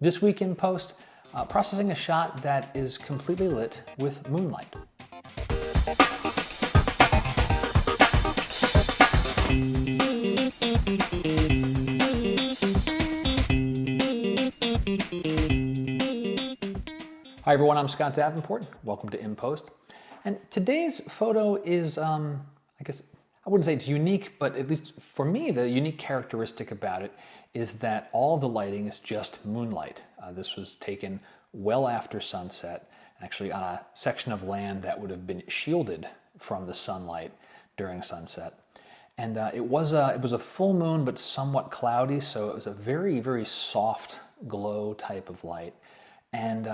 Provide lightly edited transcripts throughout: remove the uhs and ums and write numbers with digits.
This week in post, processing a shot that is completely lit with Moonlight. Hi everyone, I'm Scott Davenport. Welcome to In Post. And today's photo is, I guess, I wouldn't say it's unique, but at least for me, the unique characteristic about it is that all the lighting is just moonlight. This was taken well after sunset, actually on a section of land that would have been shielded from the sunlight during sunset. And it was a full moon, but somewhat cloudy, so it was a very, very soft glow type of light. And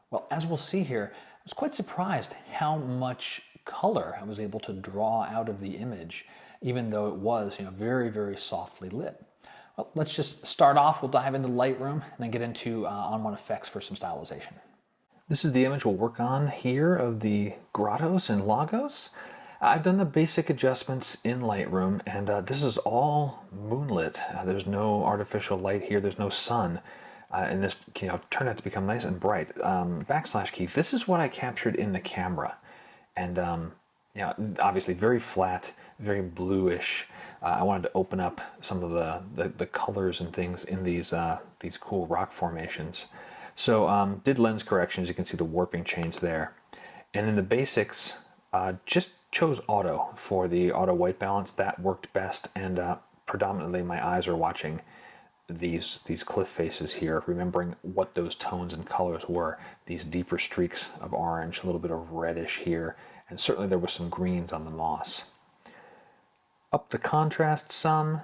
well, as we'll see here, I was quite surprised how much color I was able to draw out of the image, even though it was, very, very softly lit. Well, let's just start off. We'll dive into Lightroom and then get into on-one effects for some stylization. This is the image we'll work on here of the grottos and lagos. I've done the basic adjustments in Lightroom, and this is all moonlit. There's no artificial light here. There's no sun. And this turned out to become nice and bright. Backslash key, this is what I captured in the camera. And obviously very flat, very bluish. I wanted to open up some of the colors and things in these cool rock formations. So did lens corrections. You can see the warping change there. And in the basics, just chose auto for the auto white balance. That worked best, and predominantly my eyes are watching these cliff faces here, remembering what those tones and colors were. These deeper streaks of orange, a little bit of reddish here, and certainly there was some greens on the moss. Up the contrast some,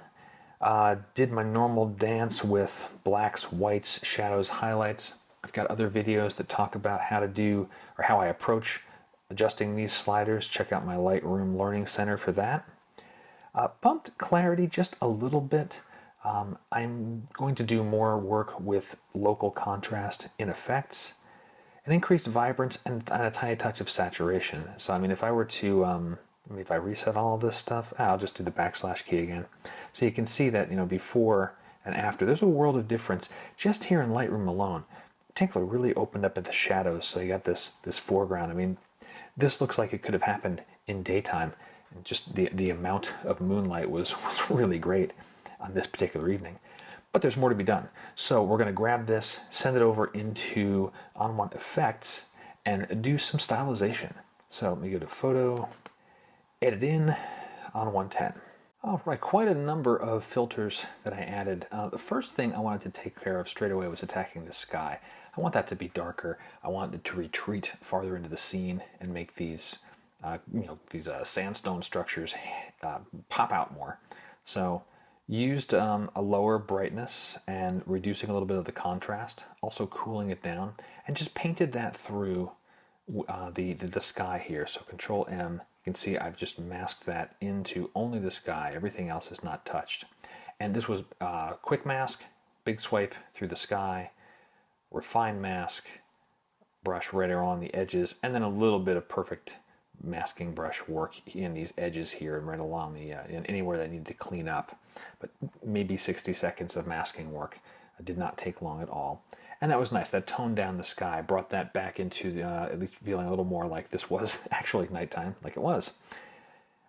did my normal dance with blacks, whites, shadows, highlights. I've got other videos that talk about how to do, or how I approach adjusting these sliders. Check out my Lightroom Learning Center for that. Bumped clarity just a little bit. I'm going to do more work with local contrast in effects, and increased vibrance, and a tiny touch of saturation. So I mean, if I were to, if I reset all of this stuff, I'll just do the backslash key again. So you can see that, before and after, there's a world of difference just here in Lightroom alone. Particularly really opened up at the shadows, so you got this foreground. I mean, this looks like it could have happened in daytime. And just the amount of moonlight was really great on this particular evening. But there's more to be done. So we're going to grab this, send it over into on-one effects, and do some stylization. So let me go to photo, edit in, on 110. All right, quite a number of filters that I added. The first thing I wanted to take care of straight away was attacking the sky. I want that to be darker. I want it to retreat farther into the scene and make these, sandstone structures pop out more. So used a lower brightness and reducing a little bit of the contrast, also cooling it down, and just painted that through the sky here. So Control M, you can see I've just masked that into only the sky. Everything else is not touched. And this was quick mask, big swipe through the sky, refine mask, brush right around the edges, and then a little bit of perfect masking brush work in these edges here and right along the anywhere that I needed to clean up. But maybe 60 seconds of masking work. It did not take long at all. And that was nice. That toned down the sky, brought that back into at least feeling a little more like this was actually nighttime, like it was.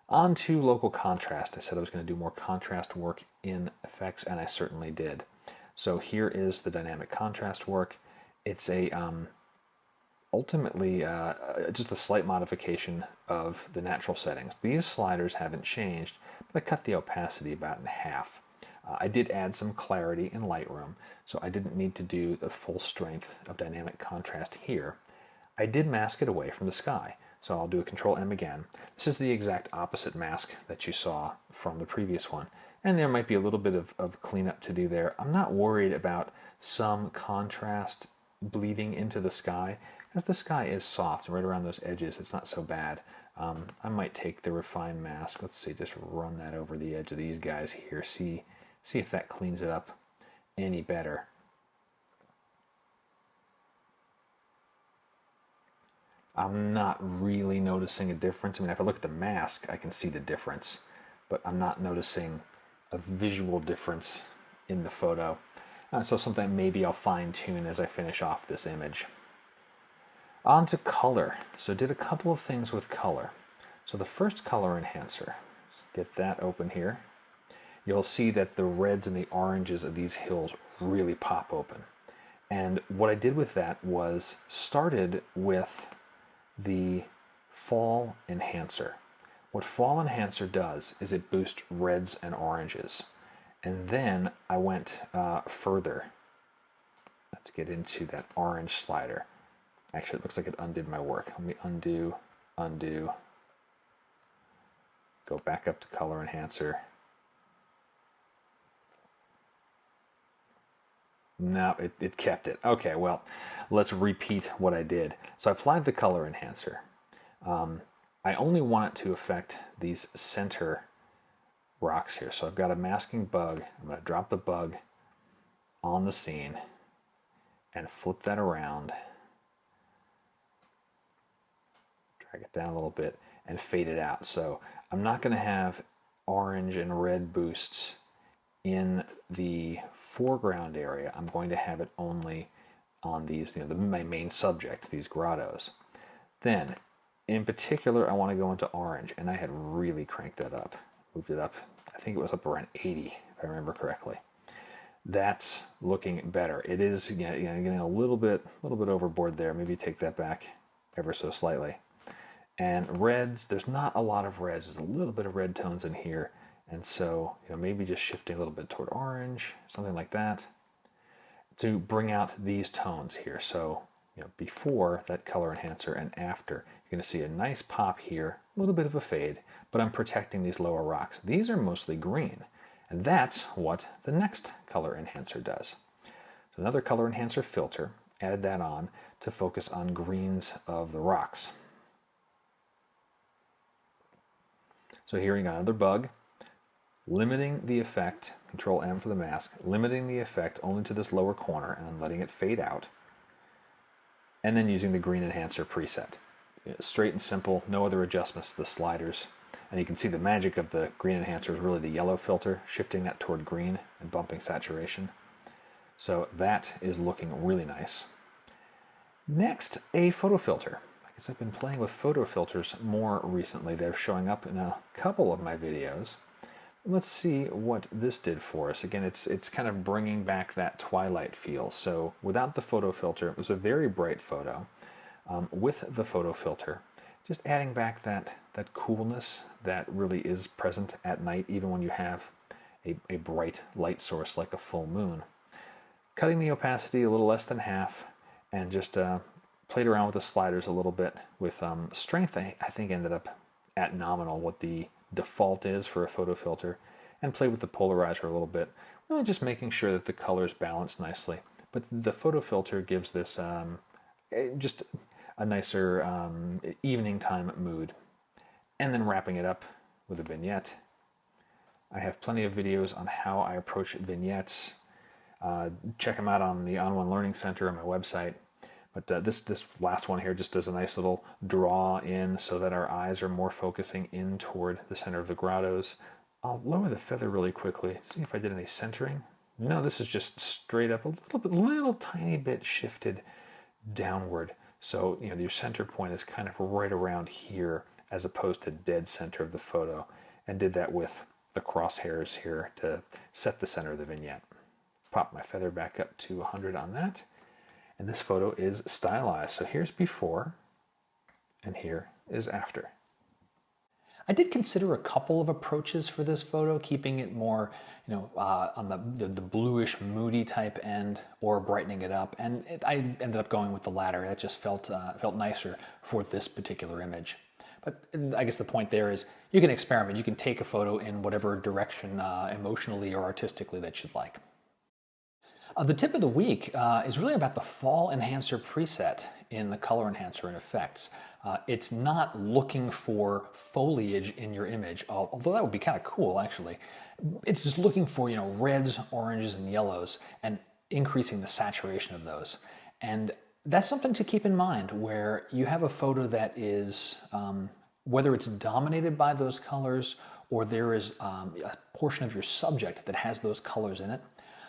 On to local contrast. I said I was going to do more contrast work in effects, and I certainly did. So here is the dynamic contrast work. It's a ultimately just a slight modification of the natural settings. These sliders haven't changed, but I cut the opacity about in half. I did add some clarity in Lightroom, so I didn't need to do the full strength of dynamic contrast here. I did mask it away from the sky, so I'll do a Control M again. This is the exact opposite mask that you saw from the previous one, and there might be a little bit of cleanup to do there. I'm not worried about some contrast bleeding into the sky, because the sky is soft right around those edges. It's not so bad. I might take the refine mask. Let's see, just run that over the edge of these guys here. See if that cleans it up any better. I'm not really noticing a difference. I mean, if I look at the mask, I can see the difference, but I'm not noticing a visual difference in the photo. So something maybe I'll fine tune as I finish off this image. On to color. So did a couple of things with color. So the first color enhancer, let's get that open here. You'll see that the reds and the oranges of these hills really pop open. And what I did with that was started with the fall enhancer. What fall enhancer does is it boosts reds and oranges. And then I went further. Let's get into that orange slider. Actually, it looks like it undid my work. Let me undo, undo. Go back up to color enhancer. No, it kept it. Okay, well, let's repeat what I did. So I applied the color enhancer. I only want it to affect these center rocks here. So I've got a masking bug. I'm going to drop the bug on the scene and flip that around. Drag it down a little bit and fade it out. So I'm not going to have orange and red boosts in the foreground area. I'm going to have it only on these, my main subject, these grottos. Then, in particular, I want to go into orange, and I had really cranked that up. Moved it up, I think it was up around 80, if I remember correctly. That's looking better. It is getting a little bit overboard there. Maybe take that back ever so slightly. And reds, there's not a lot of reds. There's a little bit of red tones in here. And so, maybe just shifting a little bit toward orange, something like that, to bring out these tones here. So, before that color enhancer and after, you're going to see a nice pop here, a little bit of a fade, but I'm protecting these lower rocks. These are mostly green, and that's what the next color enhancer does. So another color enhancer filter, added that on to focus on greens of the rocks. So here you got another bug. Limiting the effect, Control M for the mask, limiting the effect only to this lower corner and then letting it fade out. And then using the green enhancer preset. Straight and simple, no other adjustments to the sliders. And you can see the magic of the green enhancer is really the yellow filter, shifting that toward green and bumping saturation. So that is looking really nice. Next, a photo filter. I guess I've been playing with photo filters more recently. They're showing up in a couple of my videos. Let's see what this did for us. Again, it's kind of bringing back that twilight feel. So without the photo filter, it was a very bright photo. With the photo filter, just adding back that coolness that really is present at night, even when you have a bright light source like a full moon. Cutting the opacity a little less than half, and just played around with the sliders a little bit. With strength, I think ended up at nominal, what the default is for a photo filter, and play with the polarizer a little bit, really just making sure that the colors balance nicely. But the photo filter gives this just a nicer evening time mood. And then wrapping it up with a vignette. I have plenty of videos on how I approach vignettes. Check them out on the On One Learning Center on my website. But this last one here just does a nice little draw in so that our eyes are more focusing in toward the center of the grottos. I'll lower the feather really quickly, see if I did any centering. No, this is just straight up a little tiny bit shifted downward. So, your center point is kind of right around here as opposed to dead center of the photo. And did that with the crosshairs here to set the center of the vignette. Pop my feather back up to 100 on that. And this photo is stylized. So here's before, and here is after. I did consider a couple of approaches for this photo, keeping it more, on the bluish, moody type end, or brightening it up. And I ended up going with the latter. That just felt nicer for this particular image. But I guess the point there is you can experiment. You can take a photo in whatever direction emotionally or artistically that you'd like. The tip of the week is really about the fall enhancer preset in the color enhancer and effects. It's not looking for foliage in your image, although that would be kind of cool actually. It's just looking for reds, oranges, and yellows and increasing the saturation of those. And that's something to keep in mind where you have a photo that is, whether it's dominated by those colors or there is a portion of your subject that has those colors in it.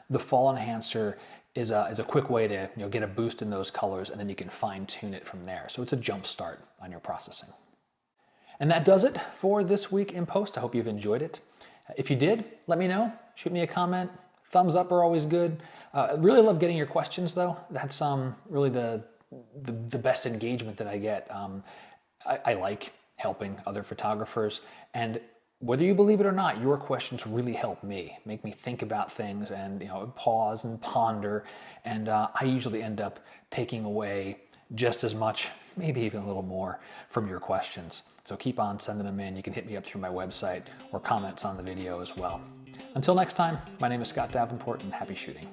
the fall enhancer is a quick way to get a boost in those colors, and then you can fine tune it from there. So it's a jump start on your processing. And that does it for this week in post. I hope you've enjoyed it. If you did, let me know. Shoot me a comment. Thumbs up are always good. I really love getting your questions though. That's really the best engagement that I get. I like helping other photographers, and whether you believe it or not, your questions really help me, make me think about things and pause and ponder, and I usually end up taking away just as much, maybe even a little more, from your questions. So keep on sending them in. You can hit me up through my website or comments on the video as well. Until next time, my name is Scott Davenport, and happy shooting.